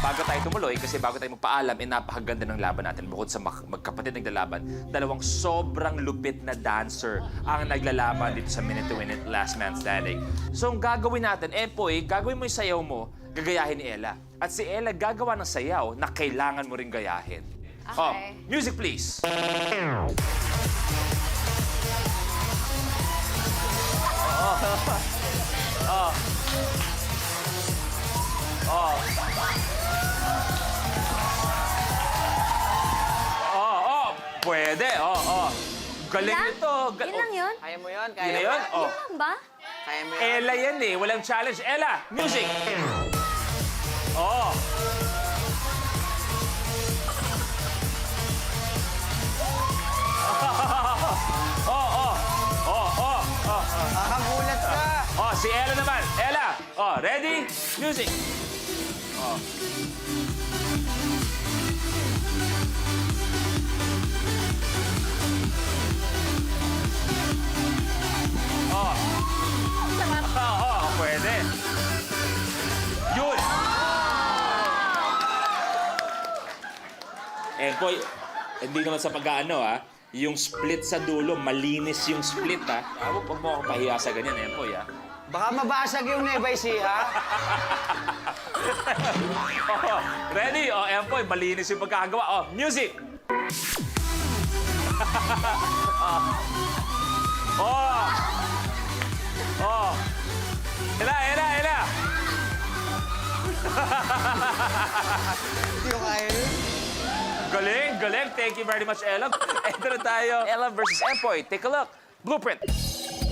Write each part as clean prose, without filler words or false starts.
bago tayo tumuloy, kasi bago tayo magpaalam, napakaganda ng laban natin. Bukod sa magkapatid naglalaban, dalawang sobrang lupit na dancer ang naglalaban dito sa Minute to Win It Last Man Standing. So, ang gagawin natin, Empoy, gagawin mo yung sayaw mo, gagayahin ni Ella. At si Ella gagawa ng sayaw na kailangan mo rin gayahin. Okay. Music, please. Pwede, Galing Ilan? nito. Yun lang yun? Kaya mo yun? Yun Kaya na mo yun? Yun lang ba? Kaya mo yun? Ella yan eh. Walang challenge. Ella, music. Oh. Nakakagulat ka! Si Ella naman. Ella. Ready? Music. Pwede. Yun. Empoy, hindi naman sa pag-aano, yung split sa dulo, malinis yung split, Huwag mo akong pahiya sa ganyan, Empoy, Baka mabasag yung Nebay ha? Ready? Empoy, malinis yung pagkakagawa. Music! Ela! Hindi ko kaya yun. Galing. Thank you very much, Ella. Ito na tayo. Ella versus Empoy. Take a look. Blueprint.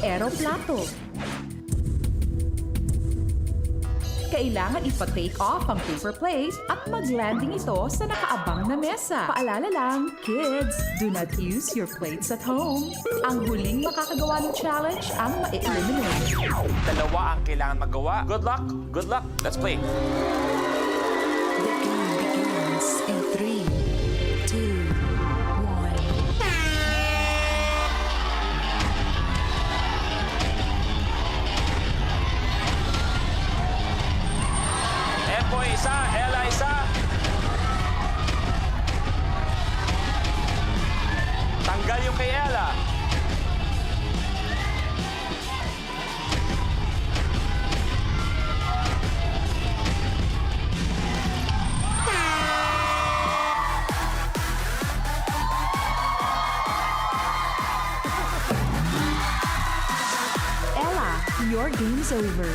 Aeroplato. Kailangan ipa-take off ang paper plate at mag-landing ito sa nakaabang na mesa. Paalala lang, kids, do not use your plates at home. Ang huling makakagawa ng challenge ang ma-eliminate. Dalawa ang kailangan magawa. Good luck. Let's play. The game begins in 3, 2, 1. Empoy, isa. Ella, isa. Tanggal yung kay Ella. Ella, your game's over.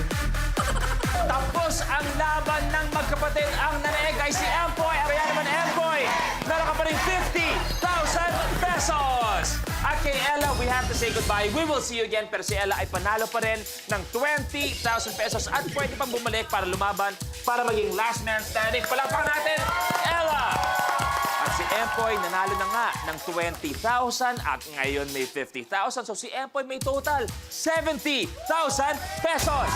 Tapos ang laban ng magkapatid. Ang nanaeg ay si Empoy. Kaya naman, Empoy, meron ka pa rin 50,000 pesos. At kay Ella, we have to say goodbye. We will see you again. Pero si Ella ay panalo pa rin ng 20,000 pesos at pwede pang bumalik para lumaban para maging last man standing. Palakpakan natin, Ella! At si Empoy nanalo na nga ng 20,000 at ngayon may 50,000. So si Empoy may total 70,000 pesos.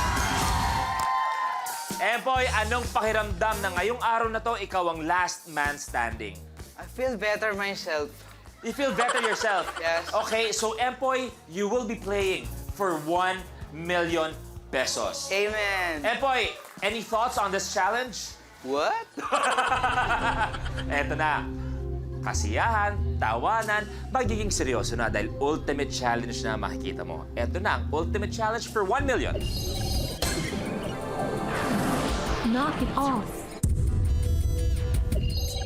Empoy, anong pakiramdam na ngayong araw na to, ikaw ang last man standing? I feel better myself. You feel better yourself? Yes. Okay, so Empoy, you will be playing for 1 million pesos. Amen. Empoy, any thoughts on this challenge? What? Eto na. Kasiyahan, tawanan, magiging seryoso na dahil ultimate challenge na makikita mo. Eto na ang ultimate challenge for 1 million. Knock it off.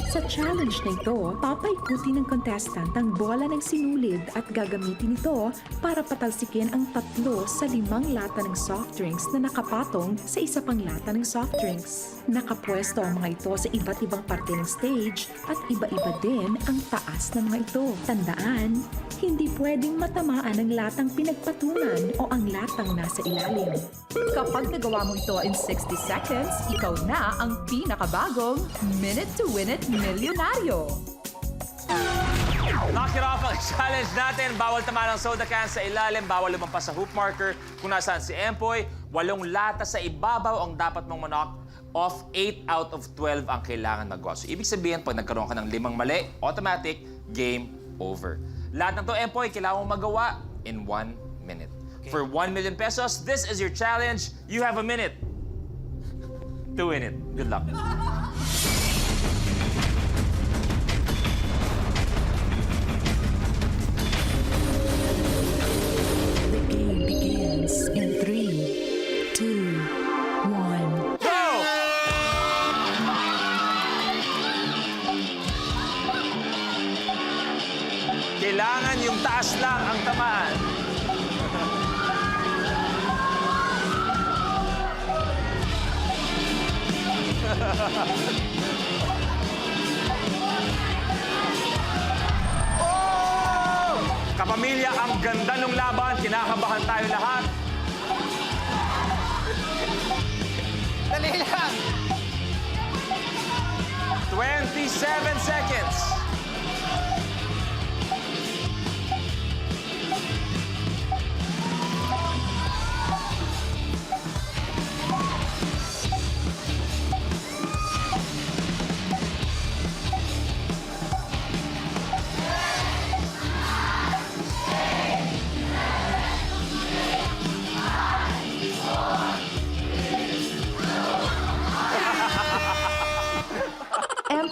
Sa challenge na ito, papaikutin ng contestant ang bola ng sinulid at gagamitin ito para patalsikin ang 3 sa 5 lata ng soft drinks na nakapatong sa isa pang lata ng soft drinks. Nakapwesto ang mga ito sa iba't ibang parte ng stage at iba-iba din ang taas ng mga ito. Tandaan, hindi pwedeng matamaan ang latang pinagpatungan o ang latang nasa ilalim. Kapag nagawa mo ito in 60 seconds, ikaw na ang pinakabagong Minute to Win It Milyonaryo. Knock it off ang challenge natin. Bawal tama ng soda can sa ilalim, bawal lumampas sa hoop marker. Kung nasaan si Empoy, 8 lata sa ibabaw ang dapat mong knock off. 8 out of 12 ang kailangan magawa. So, ibig sabihin, pag nagkaroon ka ng 5 mali, automatic, game over. Lahat ng to, Empoy, kailangan mong magawa in 1 minute. Okay. For 1 million pesos, this is your challenge. You have a minute to win it. Good luck. Kailangan yung taas lang ang tamaan. Kapamilya, ang ganda ng laban. Kinakabahan tayo lahat. Dali lang! 27 seconds.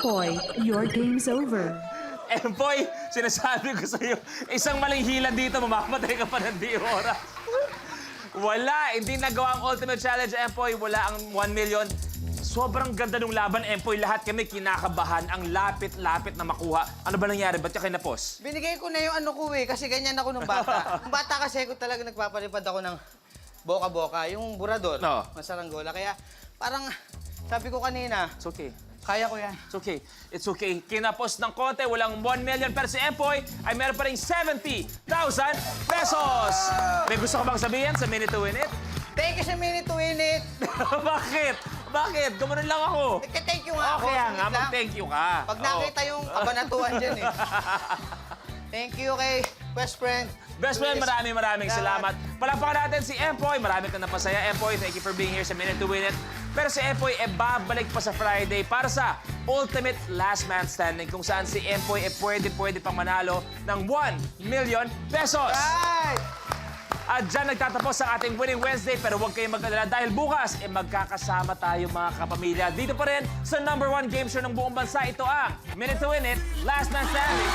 Empoy, your game's over. Empoy, sinasabi ko sa'yo, isang maling hila dito, mamamatay ka pa ng di oras. Wala, hindi nagawa ang Ultimate Challenge, Empoy. Wala ang 1 million. Sobrang ganda ng laban, Empoy. Lahat kami kinakabahan. Ang lapit-lapit na makuha. Ano ba nangyari? Ba't ka kinapos? Binigay ko na yung ano ko eh, kasi ganyan ako nung bata. Nung bata kasi ako talaga nagpapalipad ako ng boka-boka, yung burador, Oo. masaranggola. Kaya parang sabi ko kanina, It's okay. kaya ko yan. It's okay. It's okay. Kinapos ng konti, walang 1 million. Pero si Empoy ay meron pa rin 70,000 pesos. May gusto ka bang sabihin sa Minute to Win It? Thank you sa Minute to Win It. Bakit? Bakit? Gumanon lang ako. Thank you nga ako. Okay nga, saglit lang. mag-thank you ka. Pag nakita yung kabanatuan dyan eh. Thank you kay best friend. Best friend, Luis. maraming salamat. Palakpakan natin si Empoy. Marami ka napasaya. Empoy, thank you for being here sa Minute to Win It. Pero si Empoy, babalik pa sa Friday para sa Ultimate Last Man Standing kung saan si Empoy pwede pang manalo ng 1 million pesos. Right! At dyan nagtatapos ang ating Winning Wednesday pero huwag kayong mag-alala dahil bukas magkakasama tayo mga kapamilya. Dito pa rin sa #1 game show ng buong bansa. Ito ang Minute to Win It, Last Man Standing.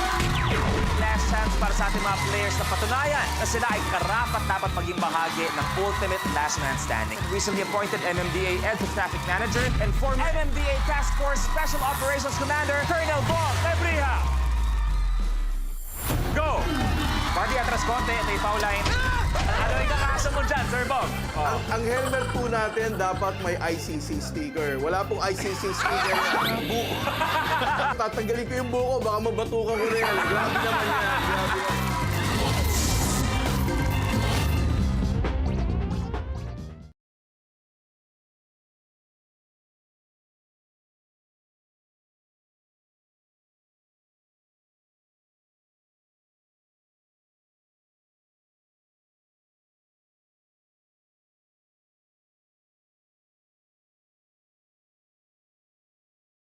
Last chance para sa ating mga players na patunayan na sila ay karapat-dapat maging bahagi ng Ultimate Last Man Standing. Recently appointed MMDA EDSA Traffic Manager and former MMDA Task Force Special Operations Commander, Colonel Bong Lebrija. Go! Barbie, atras konti. Ito yung foul line. Ano yung kakasa mo dyan, Sir Bong? Oh. Ang helmet po natin dapat may ICC sticker. Wala pong ICC sticker na buko. Tatanggalin ko yung buko, baka mabatukan ko rin. Grabe naman yan. Grabe yan.